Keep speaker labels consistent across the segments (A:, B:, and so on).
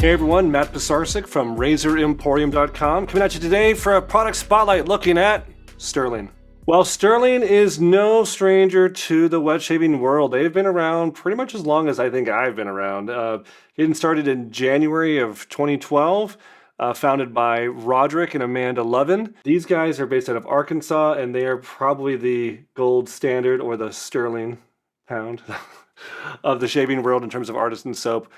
A: Hey everyone, Matt Pisarcik from RazorEmporium.com coming at you today for a product spotlight looking at Stirling. Well, Stirling is no stranger to the wet shaving world. They've been around pretty much as long as I think I've been around. Getting started in January of 2012, founded by Roderick and Amanda Lovin. These guys are based out of Arkansas, and they are probably the gold standard or the sterling pound of the shaving world in terms of Artisan soap.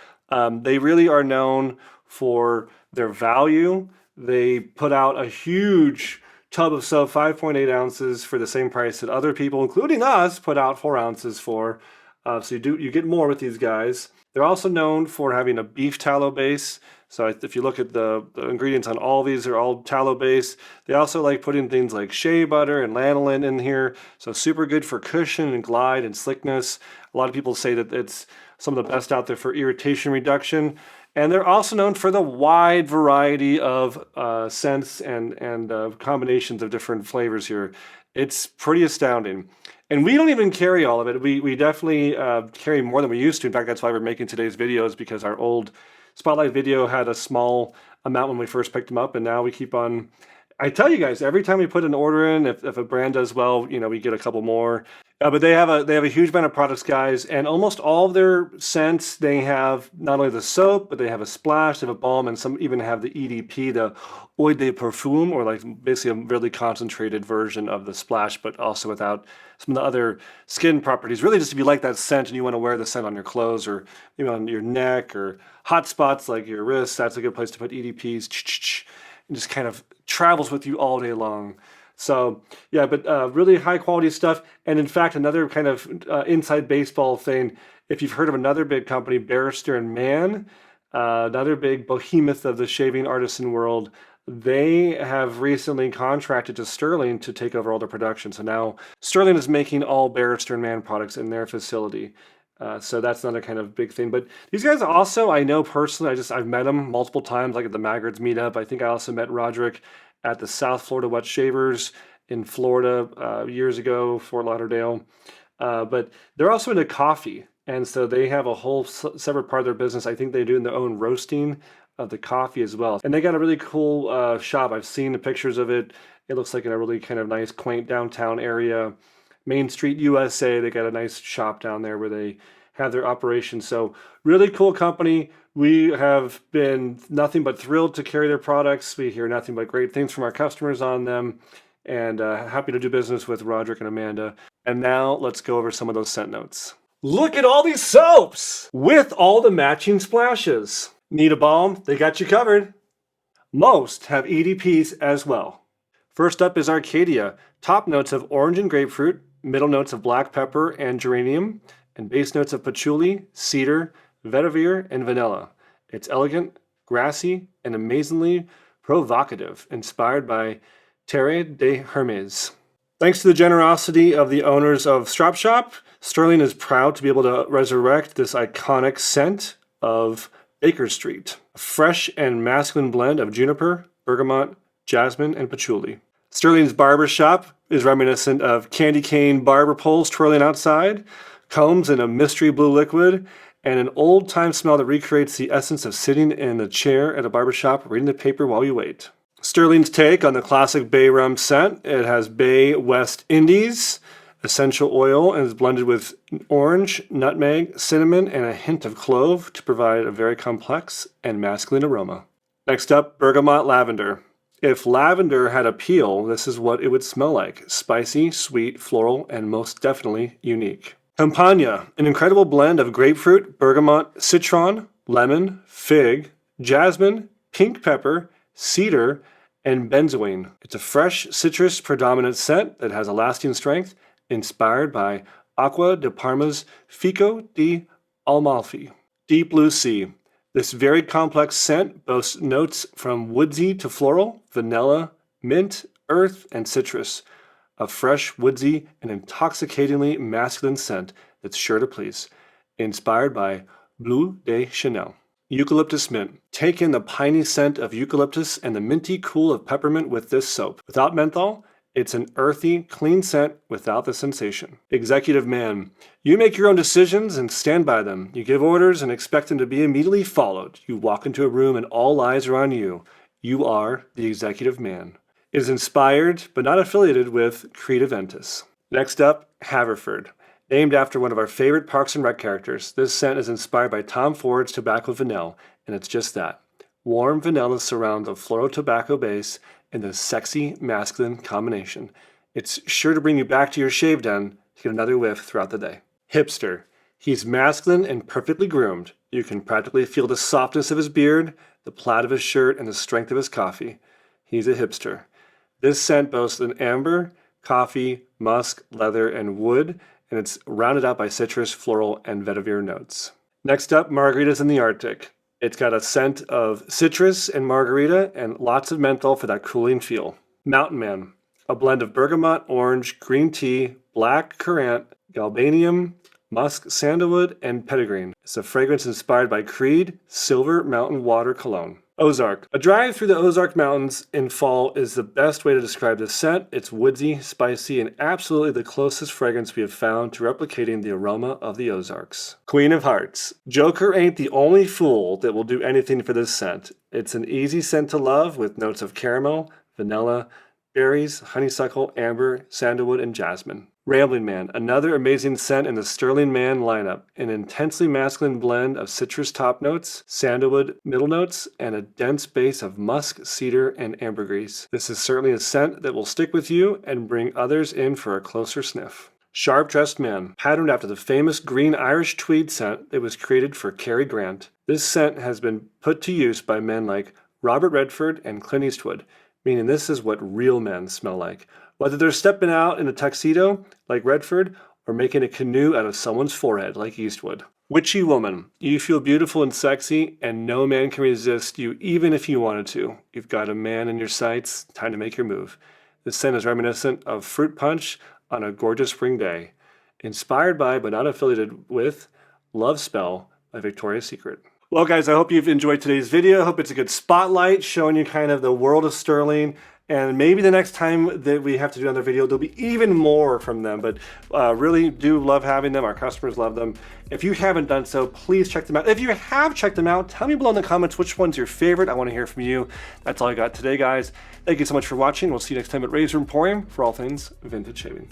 A: They really are known for their value. They put out a huge tub of soap, 5.8 ounces, for the same price that other people, including us, put out 4 ounces for. So you get more with these guys. They're also known for having a beef tallow base. So if you look at the ingredients on all these, they're all tallow based. They also like putting things like shea butter and lanolin in here. So super good for cushion and glide and slickness. A lot of people say that it's some of the best out there for irritation reduction. And they're also known for the wide variety of scents and combinations of different flavors here. It's pretty astounding. And we don't even carry all of it. We definitely carry more than we used to. In fact, that's why we're making today's videos, because our old Spotlight video had a small amount when we first picked them up, and now we keep on. I tell you guys, every time we put an order in, if a brand does well, we get a couple more. But they have a huge amount of products, guys, and almost all of their scents, they have not only the soap, but they have a splash, they have a balm, and some even have the EDP, the Eau de Parfum, or like basically a really concentrated version of the splash, but also without some of the other skin properties. Really, just if you like that scent and you want to wear the scent on your clothes or maybe on your neck or hot spots like your wrists, that's a good place to put EDPs. And just kind of travels with you all day long. So yeah, but really high quality stuff. And in fact, another kind of inside baseball thing, if you've heard of another big company, Barrister and Mann, another big behemoth of the shaving artisan world, they have recently contracted to Stirling to take over all their production. So now Stirling is making all Barrister and Mann products in their facility. So that's another kind of big thing. But these guys also, I know personally, I've met them multiple times, like at the Maggards meetup. I think I also met Roderick at the South Florida Wet Shavers in Florida years ago, Fort Lauderdale. But they're also into coffee. And so they have a whole separate part of their business. I think they do their own roasting of the coffee as well. And they got a really cool shop. I've seen the pictures of it. It looks like in a really kind of nice, quaint downtown area. Main Street, USA, they got a nice shop down there where they have their operations. So really cool company. We have been nothing but thrilled to carry their products. We hear nothing but great things from our customers on them, and happy to do business with Roderick and Amanda. And now let's go over some of those scent notes. Look at all these soaps with all the matching splashes. Need a balm? They got you covered. Most have EDPs as well. First up is Arcadia. Top notes of orange and grapefruit, middle notes of black pepper and geranium, and base notes of patchouli, cedar, vetiver, and vanilla. It's elegant, grassy, and amazingly provocative, inspired by Terre de Hermes. Thanks to the generosity of the owners of Strop Shop, Stirling is proud to be able to resurrect this iconic scent of Baker Street, a fresh and masculine blend of juniper, bergamot, jasmine, and patchouli. Stirling's barber shop is reminiscent of candy cane barber poles twirling outside, combs in a mystery blue liquid, and an old-time smell that recreates the essence of sitting in a chair at a barbershop reading the paper while you wait. Stirling's take on the classic bay rum scent. It has Bay West Indies, essential oil, and is blended with orange, nutmeg, cinnamon, and a hint of clove to provide a very complex and masculine aroma. Next up, Bergamot Lavender. If lavender had a peel, this is what it would smell like. Spicy, sweet, floral, and most definitely unique. Campagna, an incredible blend of grapefruit, bergamot, citron, lemon, fig, jasmine, pink pepper, cedar, and benzoin. It's a fresh, citrus predominant scent that has a lasting strength, inspired by Acqua di Parma's Fico di Amalfi. Deep Blue Sea. This very complex scent boasts notes from woodsy to floral, vanilla, mint, earth, and citrus. A fresh, woodsy, and intoxicatingly masculine scent that's sure to please. Inspired by Bleu de Chanel. Eucalyptus mint. Take in the piney scent of eucalyptus and the minty cool of peppermint with this soap. Without menthol, It's an earthy, clean scent without the sensation. Executive man. You make your own decisions and stand by them. You give orders and expect them to be immediately followed. You walk into a room and all eyes are on you. You are the executive man. It is inspired, but not affiliated with Creed Aventus. Next up, Haverford. Named after one of our favorite Parks and Rec characters, this scent is inspired by Tom Ford's Tobacco Vanille, and it's just that. Warm vanilla surrounds a floral tobacco base in the sexy, masculine combination. It's sure to bring you back to your shave den to get another whiff throughout the day. Hipster. He's masculine and perfectly groomed. You can practically feel the softness of his beard, the plaid of his shirt, and the strength of his coffee. He's a hipster. This scent boasts an amber, coffee, musk, leather, and wood, and it's rounded out by citrus, floral, and vetiver notes. Next up, margaritas in the Arctic. It's got a scent of citrus and margarita and lots of menthol for that cooling feel. Mountain Man. A blend of bergamot, orange, green tea, black currant, galbanium, musk, sandalwood, and petitgreen. It's a fragrance inspired by Creed Silver Mountain Water Cologne. Ozark. A drive through the Ozark Mountains in fall is the best way to describe this scent. It's woodsy, spicy, and absolutely the closest fragrance we have found to replicating the aroma of the Ozarks. Queen of Hearts. Joker ain't the only fool that will do anything for this scent. It's an easy scent to love with notes of caramel, vanilla, berries, honeysuckle, amber, sandalwood, and jasmine. Rambling Man, another amazing scent in the Stirling Man lineup. An intensely masculine blend of citrus top notes, sandalwood middle notes, and a dense base of musk, cedar, and ambergris. This is certainly a scent that will stick with you and bring others in for a closer sniff. Sharp Dressed Man, patterned after the famous green Irish tweed scent that was created for Cary Grant. This scent has been put to use by men like Robert Redford and Clint Eastwood, meaning this is what real men smell like. Whether they're stepping out in a tuxedo, like Redford, or making a canoe out of someone's forehead, like Eastwood. Witchy Woman. You feel beautiful and sexy, and no man can resist you, even if you wanted to. You've got a man in your sights, time to make your move. This scent is reminiscent of fruit punch on a gorgeous spring day. Inspired by, but not affiliated with, Love Spell by Victoria's Secret. Well guys, I hope you've enjoyed today's video. I hope it's a good spotlight showing you kind of the world of Stirling. And maybe the next time that we have to do another video, there'll be even more from them. But really do love having them. Our customers love them. If you haven't done so, please check them out. If you have checked them out, tell me below in the comments which one's your favorite. I want to hear from you. That's all I got today, guys. Thank you so much for watching. We'll see you next time at Razor Emporium for all things vintage shaving.